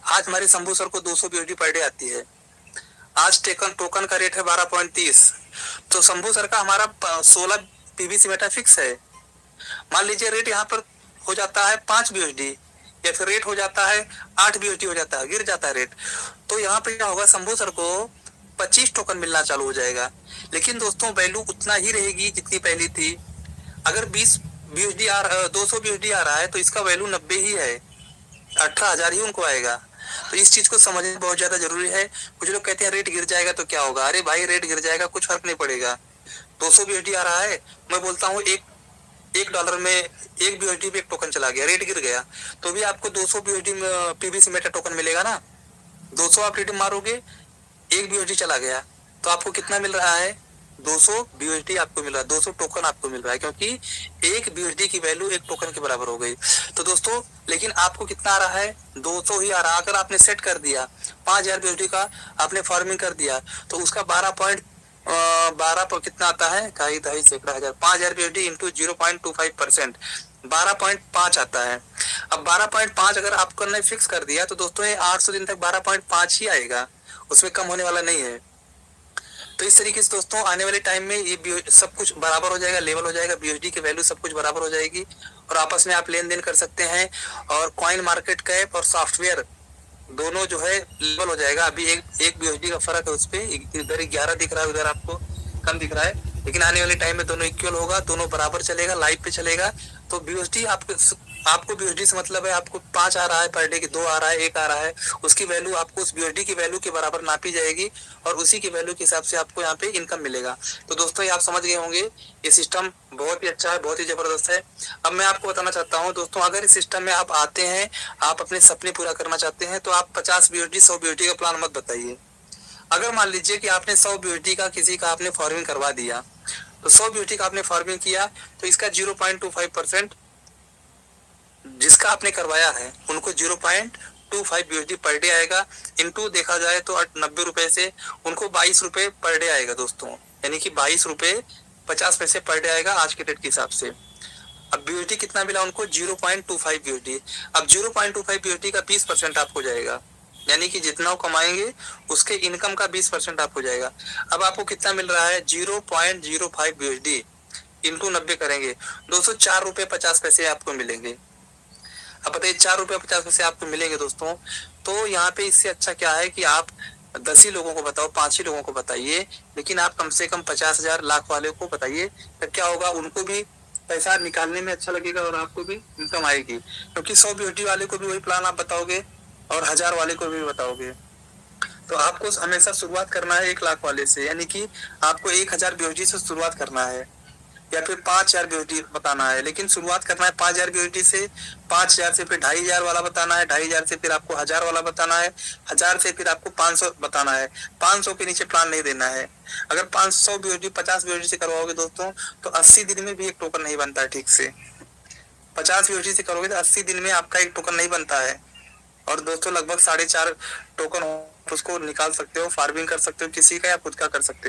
आज हमारे शंभू सर को 200 बीएसडी पर डे आती है। आज टोकन का रेट है 12.30। तो शंभू सर का हमारा 16 पीवीसी मेटा फिक्स है। मान लीजिए रेट यहाँ पर हो जाता है 5 बीएसडी, या फिर रेट हो जाता है 8 बीएसडी, हो जाता है, गिर जाता है रेट, तो यहाँ पे क्या होगा, शंभू सर को 25 टोकन मिलना चालू हो जाएगा। लेकिन दोस्तों वैल्यू उतना ही रहेगी जितनी पहली थी। अगर 20 बीएसडी 200 बीएसडी आ रहा है तो इसका वैल्यू 90 ही है, 18,000 ही उनको आएगा। तो इस चीज को समझना बहुत ज्यादा जरूरी है। कुछ लोग कहते हैं रेट गिर जाएगा तो क्या होगा। अरे भाई, रेट गिर जाएगा, कुछ फर्क नहीं पड़ेगा। 200 बीएसडी आ रहा है, मैं बोलता हूँ एक डॉलर में 1 बीएसडी पे एक टोकन चला गया, रेट गिर गया, तो भी आपको 200 बीएसडी पीवीसी मेटा टोकन मिलेगा ना। 200 आप रेट मारोगे, 1 बीएसडी चला गया, तो आपको कितना मिल रहा है, 200 बीएसडी आपको मिल रहा है, 200 टोकन आपको मिल रहा है, क्योंकि 1 बीएसडी की वैल्यू 1 टोकन के बराबर हो गई। तो दोस्तों, लेकिन आपको कितना आ रहा है, 200 ही आ रहा है। अगर आपने सेट कर दिया 5,000 बीएसडी का, आपने फार्मिंग कर दिया, तो उसका 12 पर कितना आता है, ढाई ढाई सैकड़ा हजार, 5,000 बीएसडी इंटू 0.25%, 12.5 आता है। अब 12.5 अगर आपको ने फिक्स कर दिया, तो दोस्तों ये 800 दिन तक 12.5 ही आएगा, उसमें कम होने वाला नहीं है। तो इस तरीके से दोस्तों आने वाले टाइम में ये सब कुछ बराबर हो जाएगा, लेवल हो जाएगा, बीएसडी की वैल्यू सब कुछ बराबर हो जाएगी, और आपस में आप लेन देन कर सकते हैं। और कॉइन मार्केट कैप और सॉफ्टवेयर दोनों जो है लेवल हो जाएगा। अभी एक बीएसडी का फर्क है, उस पे इधर 11 दिख रहा है, उधर आपको कम दिख रहा है, लेकिन आने वाले टाइम में दोनों इक्वल होगा, दोनों बराबर चलेगा, लाइव पे चलेगा। तो बीएसडी आपको बीएसडी से मतलब है, आपको 5 आ रहा है पर डे की, 2 आ रहा है, 1 आ रहा है, उसकी वैल्यू आपको उस बीएसडी की वैल्यू के बराबर नापी जाएगी, और उसी की वैल्यू के हिसाब से आपको यहाँ पे इनकम मिलेगा। तो दोस्तों ये आप समझ गए होंगे, ये सिस्टम बहुत ही अच्छा है, बहुत ही जबरदस्त है। अब मैं आपको बताना चाहता हूँ दोस्तों, अगर इस सिस्टम में आप आते हैं, आप अपने सपने पूरा करना चाहते हैं, तो आप 50 बीएसडी 100 बीएसडी का प्लान मत बताइए। अगर मान लीजिए कि आपने 100 बीएसडी का किसी का आपने फार्मिंग करवा दिया, तो 100 बीएसडी का आपने फार्मिंग किया, तो इसका 0.25% जिसका आपने करवाया है उनको 0.25 बीएसडी पर डे आएगा। इनटू देखा जाए तो 90 रुपए से उनको 22 रुपए पर डे आएगा दोस्तों, यानी कि 22 रुपए 50 पैसे पर डे आएगा आज के डेट के हिसाब से। अब बीएसडी कितना मिला उनको, 0.25 बीएसडी। अब 0.25 बीएसडी का 20% आप हो जाएगा, यानी कि जितना वो कमाएंगे उसके इनकम का 20% आप हो जाएगा। अब आपको कितना मिल रहा है, 0.05 बीएसडी इंटू 90 करेंगे, 204 रुपए 50 पैसे आपको मिलेंगे। अब बताइए, 4 रुपया 50 पैसे आपको मिलेंगे दोस्तों। तो यहाँ पे इससे अच्छा क्या है कि आप 10 ही लोगों को बताओ, 5 ही लोगों को बताइए, लेकिन आप कम से कम 50,000 लाख वाले को बताइए। तब क्या होगा, उनको भी पैसा निकालने में अच्छा लगेगा और आपको भी इनकम आएगी। क्योंकि 100 बीएसडी वाले को भी वही प्लान आप बताओगे, और 1,000 वाले को भी बताओगे। तो आपको हमेशा शुरुआत करना है 1 लाख वाले से, यानी कि आपको 1,000 बीएसडी से शुरुआत करना है, या फिर 5,000 बीएसडी बताना है, लेकिन शुरुआत करना है 5,000 बीएसडी से। 5,000 से फिर 2,500 वाला बताना है, 2,500 से फिर आपको 1,000 वाला बताना है, 1,000 से फिर आपको 500 बताना है, 500 के नीचे प्लान नहीं देना है। अगर 500 बीएसडी 50 बीएसडी से करवाओगे दोस्तों, तो 80 दिन में भी एक टोकन नहीं बनता है ठीक से। 50 बीएसडी से करोगे तो 80 दिन में आपका एक टोकन नहीं बनता है। और दोस्तों लगभग 4.5 टोकन उसको निकाल सकते हो, फार्मिंग कर सकते हो किसी का, या खुद का कर सकते हो।